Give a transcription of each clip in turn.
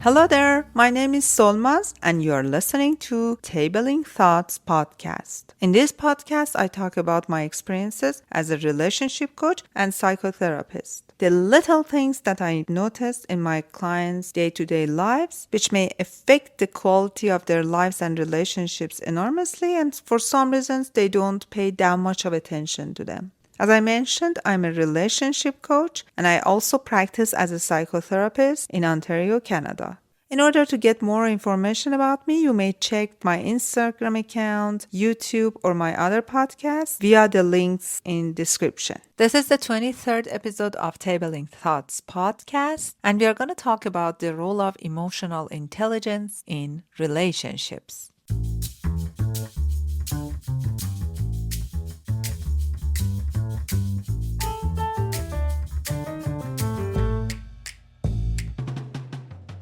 Hello there, my name is Solmaz, and you are listening to Tabling Thoughts podcast. In this podcast, I talk about my experiences as a relationship coach and psychotherapist. The little things that I noticed in my clients' day to day lives, which may affect the quality of their lives and relationships enormously, and for some reasons, they don't pay that much of attention to them. As I mentioned, I'm a relationship coach and I also practice as a psychotherapist in Ontario, Canada. In order to get more information about me, you may check my Instagram account, YouTube, or my other podcasts via the links in description. This is the 23rd episode of Tabling Thoughts podcast, and we are going to talk about the role of emotional intelligence in relationships.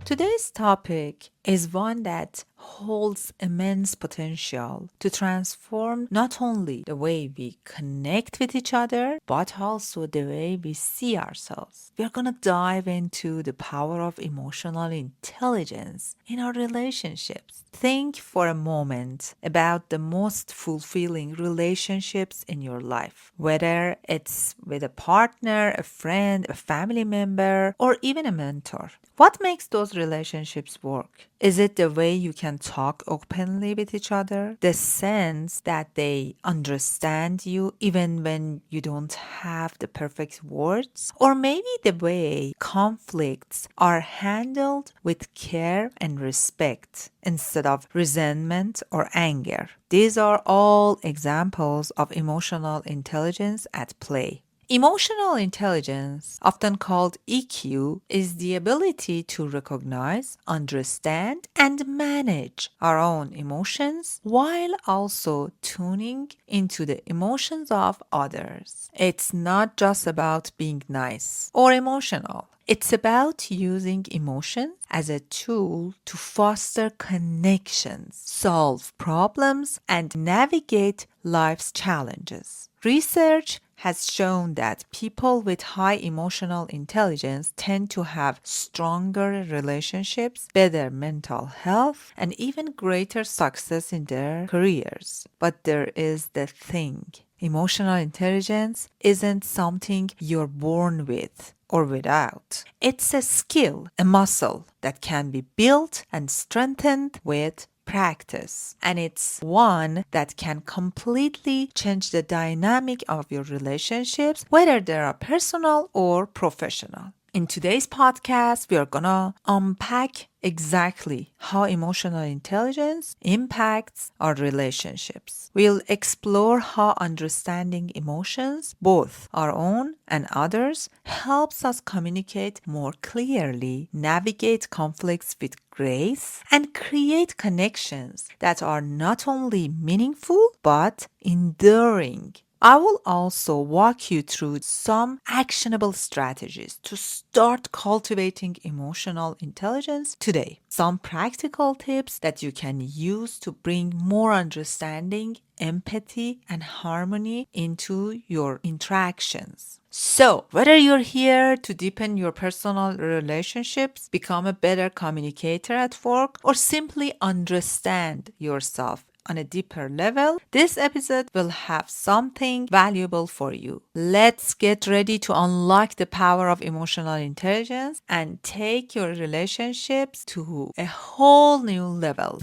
Today's topic is one that holds immense potential to transform not only the way we connect with each other, but also the way we see ourselves. We're going to dive into the power of emotional intelligence in our relationships. Think for a moment about the most fulfilling relationships in your life, whether it's with a partner, a friend, a family member, or even a mentor. What makes those relationships work? Is it the way you can talk openly with each other? The sense that they understand you even when you don't have the perfect words? Or maybe the way conflicts are handled with care and respect instead of resentment or anger. These are all examples of emotional intelligence at play. Emotional intelligence, often called EQ, is the ability to recognize, understand, and manage our own emotions while also tuning into the emotions of others. It's not just about being nice or emotional. It's about using emotion as a tool to foster connections, solve problems, and navigate life's challenges. Research has shown that people with high emotional intelligence tend to have stronger relationships, better mental health, and even greater success in their careers. But there is the thing. Emotional intelligence isn't something you're born with or without. It's a skill, a muscle that can be built and strengthened with practice. And it's one that can completely change the dynamic of your relationships, whether they are personal or professional. In today's podcast, we are gonna unpack exactly how emotional intelligence impacts our relationships. We'll explore how understanding emotions, both our own and others, helps us communicate more clearly, navigate conflicts with grace, and create connections that are not only meaningful but enduring. I will also walk you through some actionable strategies to start cultivating emotional intelligence today. Some practical tips that you can use to bring more understanding, empathy, and harmony into your interactions. So, whether you're here to deepen your personal relationships, become a better communicator at work, or simply understand yourself on a deeper level, this episode will have something valuable for you. Let's get ready to unlock the power of emotional intelligence and take your relationships to a whole new level.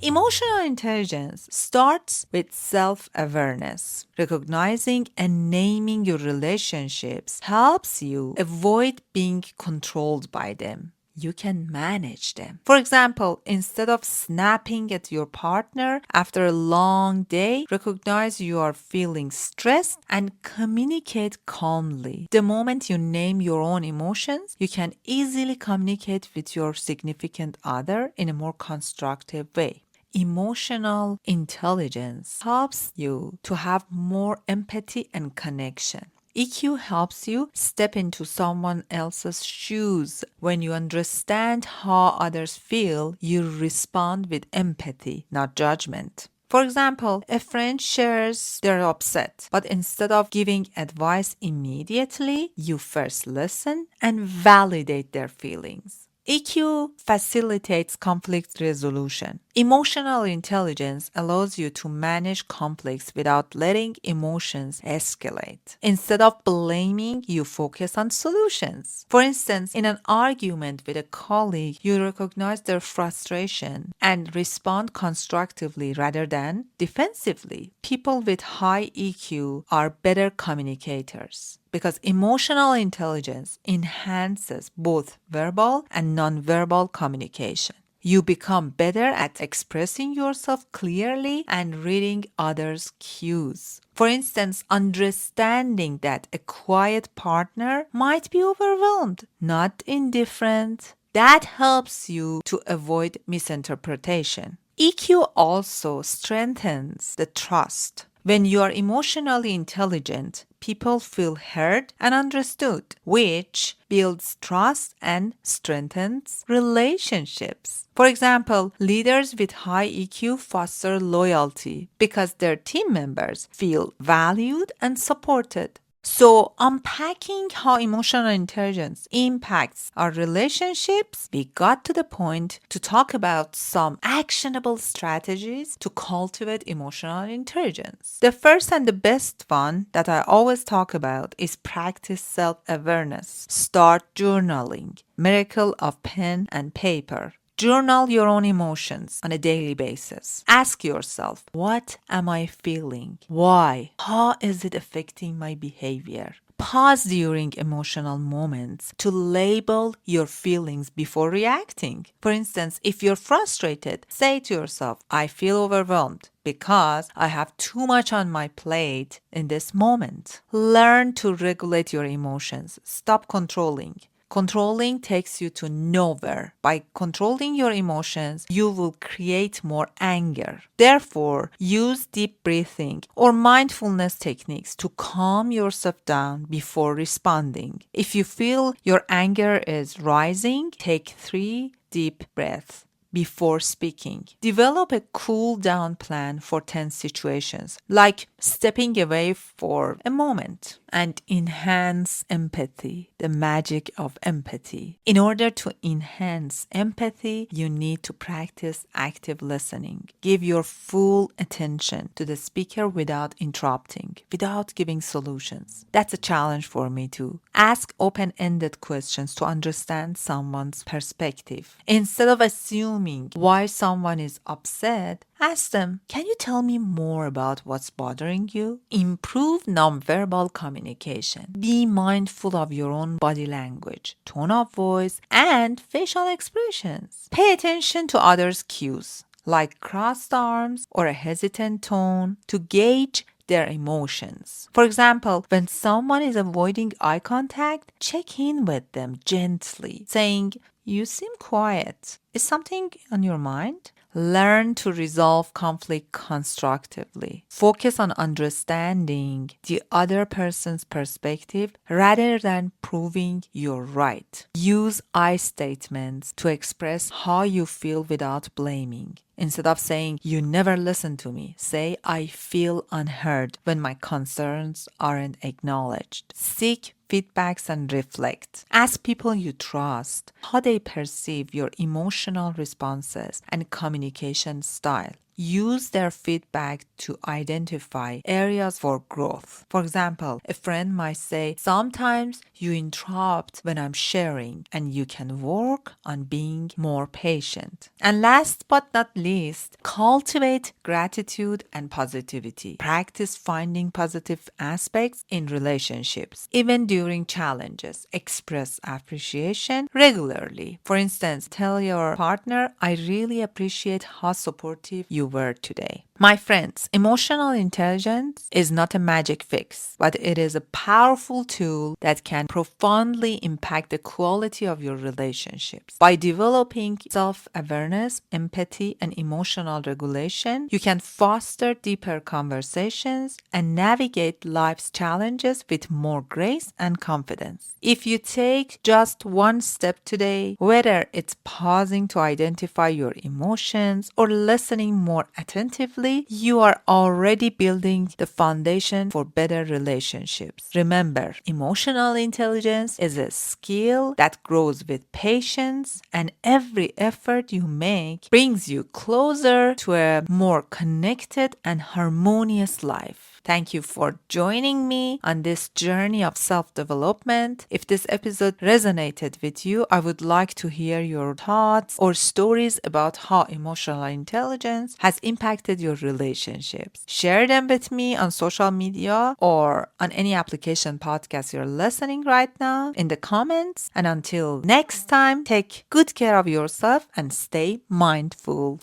Emotional intelligence starts with self-awareness. Recognizing and naming your relationships helps you avoid being controlled by them. You can manage them. For example, instead of snapping at your partner after a long day, recognize you are feeling stressed and communicate calmly. The moment you name your own emotions, you can easily communicate with your significant other in a more constructive way. Emotional intelligence helps you to have more empathy and connection. EQ helps you step into someone else's shoes. When you understand how others feel, you respond with empathy, not judgment. For example, a friend shares they're upset, but instead of giving advice immediately, you first listen and validate their feelings. EQ facilitates conflict resolution. Emotional intelligence allows you to manage conflicts without letting emotions escalate. Instead of blaming, you focus on solutions. For instance, in an argument with a colleague, you recognize their frustration and respond constructively rather than defensively. People with high EQ are better communicators because emotional intelligence enhances both verbal and nonverbal communication. You become better at expressing yourself clearly and reading others' cues. For instance, understanding that a quiet partner might be overwhelmed, not indifferent. That helps you to avoid misinterpretation. EQ also strengthens the trust. When you are emotionally intelligent, people feel heard and understood, which builds trust and strengthens relationships. For example, leaders with high EQ foster loyalty because their team members feel valued and supported. So, unpacking how emotional intelligence impacts our relationships, we got to the point to talk about some actionable strategies to cultivate emotional intelligence. The first and the best one that I always talk about is practice self-awareness. Start journaling. Miracle of pen and paper. Journal your own emotions on a daily basis. Ask yourself, what am I feeling? Why? How is it affecting my behavior? Pause during emotional moments to label your feelings before reacting. For instance, if you're frustrated, say to yourself, I feel overwhelmed because I have too much on my plate in this moment. Learn to regulate your emotions. Stop controlling. Controlling takes you to nowhere. By controlling your emotions, you will create more anger. Therefore, use deep breathing or mindfulness techniques to calm yourself down before responding. If you feel your anger is rising, take 3 deep breaths before speaking. Develop a cool down plan for tense situations, like stepping away for a moment, and enhance empathy, the magic of empathy. In order to enhance empathy, you need to practice active listening. Give your full attention to the speaker without interrupting, without giving solutions. That's a challenge for me too. Ask open-ended questions to understand someone's perspective. Instead of assuming why someone is upset, ask them, can you tell me more about what's bothering you? Improve nonverbal communication. Be mindful of your own body language, tone of voice, and facial expressions. Pay attention to others' cues, like crossed arms or a hesitant tone, to gauge their emotions. For example, when someone is avoiding eye contact, check in with them gently, saying, you seem quiet. Is something on your mind? Learn to resolve conflict constructively. Focus on understanding the other person's perspective rather than proving you're right. Use I statements to express how you feel without blaming. Instead of saying, you never listen to me, say, I feel unheard when my concerns aren't acknowledged. Seek feedbacks and reflect. Ask people you trust how they perceive your emotional responses and communication style. Use their feedback to identify areas for growth. For example, a friend might say, sometimes you interrupt when I'm sharing, and you can work on being more patient. And last but not least, cultivate gratitude and positivity. Practice finding positive aspects in relationships. Even during challenges, express appreciation regularly. For instance, tell your partner, I really appreciate how supportive you were today. My friends, emotional intelligence is not a magic fix, but it is a powerful tool that can profoundly impact the quality of your relationships. By developing self-awareness, empathy, and emotional regulation, you can foster deeper conversations and navigate life's challenges with more grace and confidence. If you take just one step today, whether it's pausing to identify your emotions or listening more attentively, consistently, you are already building the foundation for better relationships. Remember, emotional intelligence is a skill that grows with patience, and every effort you make brings you closer to a more connected and harmonious life. Thank you for joining me on this journey of self development. If this episode resonated with you, I would like to hear your thoughts or stories about how emotional intelligence has impacted your relationships. Share them with me on social media or on any application podcast you're listening right now in the comments. And until next time, take good care of yourself and stay mindful.